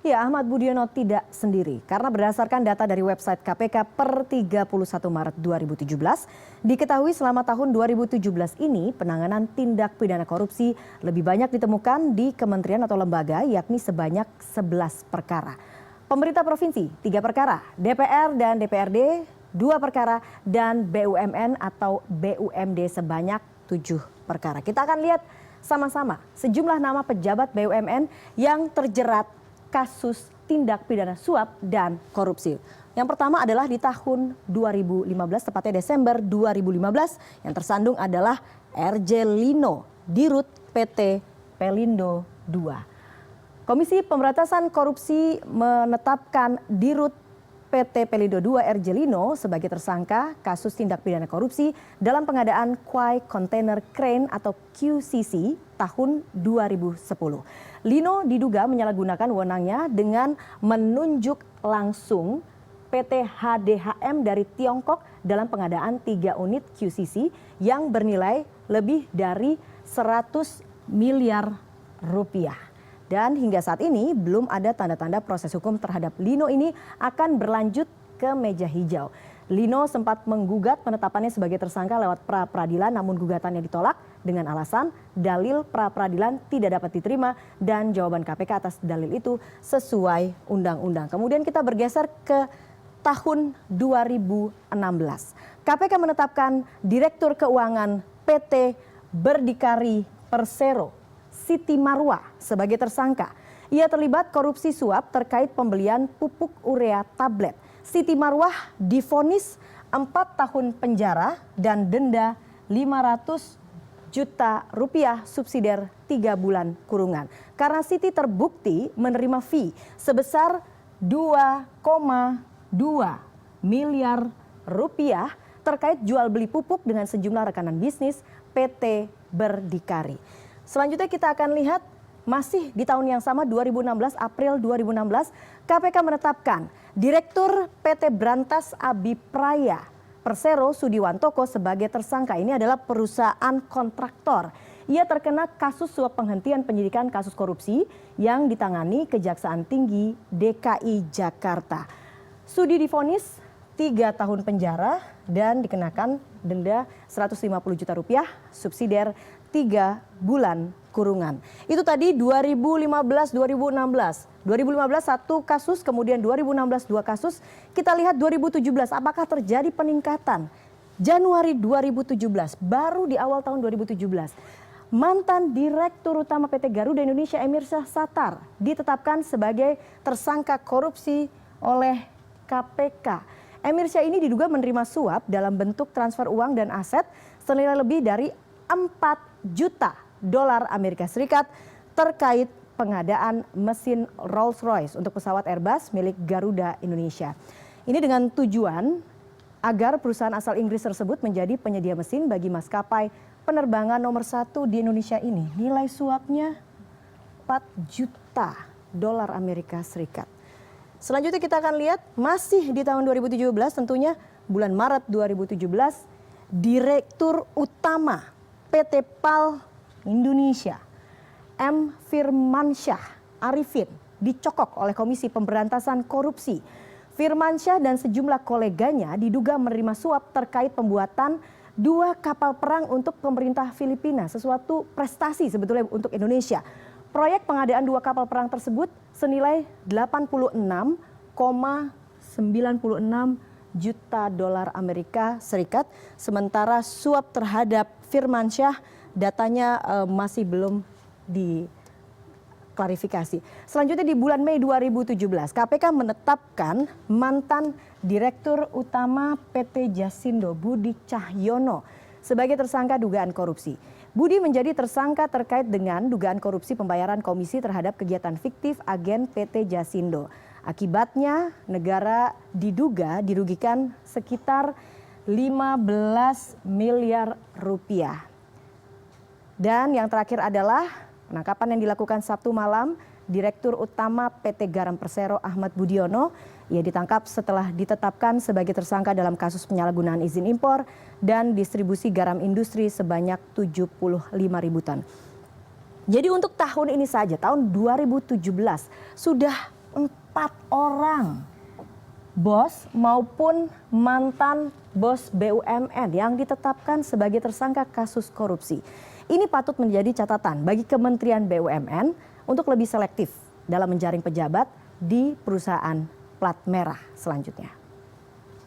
Ya, Ahmad Budiono tidak sendiri karena berdasarkan data dari website KPK per 31 Maret 2017, diketahui selama tahun 2017 ini penanganan tindak pidana korupsi lebih banyak ditemukan di kementerian atau lembaga yakni sebanyak 11 perkara. Pemerintah provinsi 3 perkara, DPR dan DPRD 2 perkara dan BUMN atau BUMD sebanyak 7 perkara. Kita akan lihat sama-sama sejumlah nama pejabat BUMN yang terjerat kasus tindak pidana suap dan korupsi. Yang pertama adalah di tahun 2015, tepatnya Desember 2015, yang tersandung adalah RJ Lino, Dirut PT Pelindo II. Komisi Pemberantasan Korupsi menetapkan Dirut PT Pelindo II RJ Lino sebagai tersangka kasus tindak pidana korupsi dalam pengadaan Quay Container Crane atau QCC tahun 2010. Lino diduga menyalahgunakan wewenangnya dengan menunjuk langsung PT HDHM dari Tiongkok dalam pengadaan 3 unit QCC yang bernilai lebih dari 100 miliar rupiah. Dan hingga saat ini belum ada tanda-tanda proses hukum terhadap Lino ini akan berlanjut ke meja hijau. Lino sempat menggugat penetapannya sebagai tersangka lewat pra-peradilan, namun gugatannya ditolak dengan alasan dalil pra-peradilan tidak dapat diterima dan jawaban KPK atas dalil itu sesuai undang-undang. Kemudian kita bergeser ke tahun 2016. KPK menetapkan Direktur Keuangan PT Berdikari Persero Siti Marwah sebagai tersangka. Ia terlibat korupsi suap terkait pembelian pupuk urea tablet. Siti Marwah divonis 4 tahun penjara dan denda 500 juta rupiah subsidiar 3 bulan kurungan. Karena Siti terbukti menerima fee sebesar 2,2 miliar rupiah terkait jual beli pupuk dengan sejumlah rekanan bisnis PT Berdikari. Selanjutnya kita akan lihat masih di tahun yang sama 2016, April 2016, KPK menetapkan Direktur PT Brantas Abipraya Persero Sudiwantoko sebagai tersangka. Ini adalah perusahaan kontraktor. Ia terkena kasus suap penghentian penyidikan kasus korupsi yang ditangani Kejaksaan Tinggi DKI Jakarta. Sudi divonis 3 tahun penjara dan dikenakan denda 150 juta rupiah, subsidiar 3 bulan kurungan. Itu tadi 2015-2016. 2015 1 kasus, kemudian 2016 2 kasus. Kita lihat 2017 apakah terjadi peningkatan. Januari 2017, baru di awal tahun 2017. Mantan Direktur Utama PT Garuda Indonesia Emir Syahsatar ditetapkan sebagai tersangka korupsi oleh KPK. Emir Syah ini diduga menerima suap dalam bentuk transfer uang dan aset senilai lebih dari 4 juta dolar Amerika Serikat terkait pengadaan mesin Rolls-Royce untuk pesawat Airbus milik Garuda Indonesia. Ini dengan tujuan agar perusahaan asal Inggris tersebut menjadi penyedia mesin bagi maskapai penerbangan nomor 1 di Indonesia ini. Nilai suapnya 4 juta dolar Amerika Serikat. Selanjutnya kita akan lihat masih di tahun 2017, tentunya bulan Maret 2017, Direktur Utama PT PAL Indonesia M. Firmansyah Arifin dicokok oleh Komisi Pemberantasan Korupsi. Firmansyah dan sejumlah koleganya diduga menerima suap terkait pembuatan 2 kapal perang untuk pemerintah Filipina, sesuatu prestasi sebetulnya untuk Indonesia. Proyek pengadaan 2 kapal perang tersebut senilai 86,96 juta dolar Amerika Serikat. Sementara suap terhadap Firmansyah datanya masih belum diklarifikasi. Selanjutnya di bulan Mei 2017, KPK menetapkan mantan Direktur Utama PT Jasindo Budi Cahyono sebagai tersangka dugaan korupsi. Budi menjadi tersangka terkait dengan dugaan korupsi pembayaran komisi terhadap kegiatan fiktif agen PT Jasindo. Akibatnya negara diduga dirugikan sekitar 15 miliar rupiah. Dan yang terakhir adalah penangkapan yang dilakukan Sabtu malam Direktur Utama PT Garam Persero Ahmad Budiono. Ia ditangkap setelah ditetapkan sebagai tersangka dalam kasus penyalahgunaan izin impor dan distribusi garam industri sebanyak 75.000 ton. Jadi untuk tahun ini saja, tahun 2017, sudah 4 orang bos maupun mantan bos BUMN yang ditetapkan sebagai tersangka kasus korupsi. Ini patut menjadi catatan bagi Kementerian BUMN untuk lebih selektif dalam menjaring pejabat di perusahaan plat merah selanjutnya.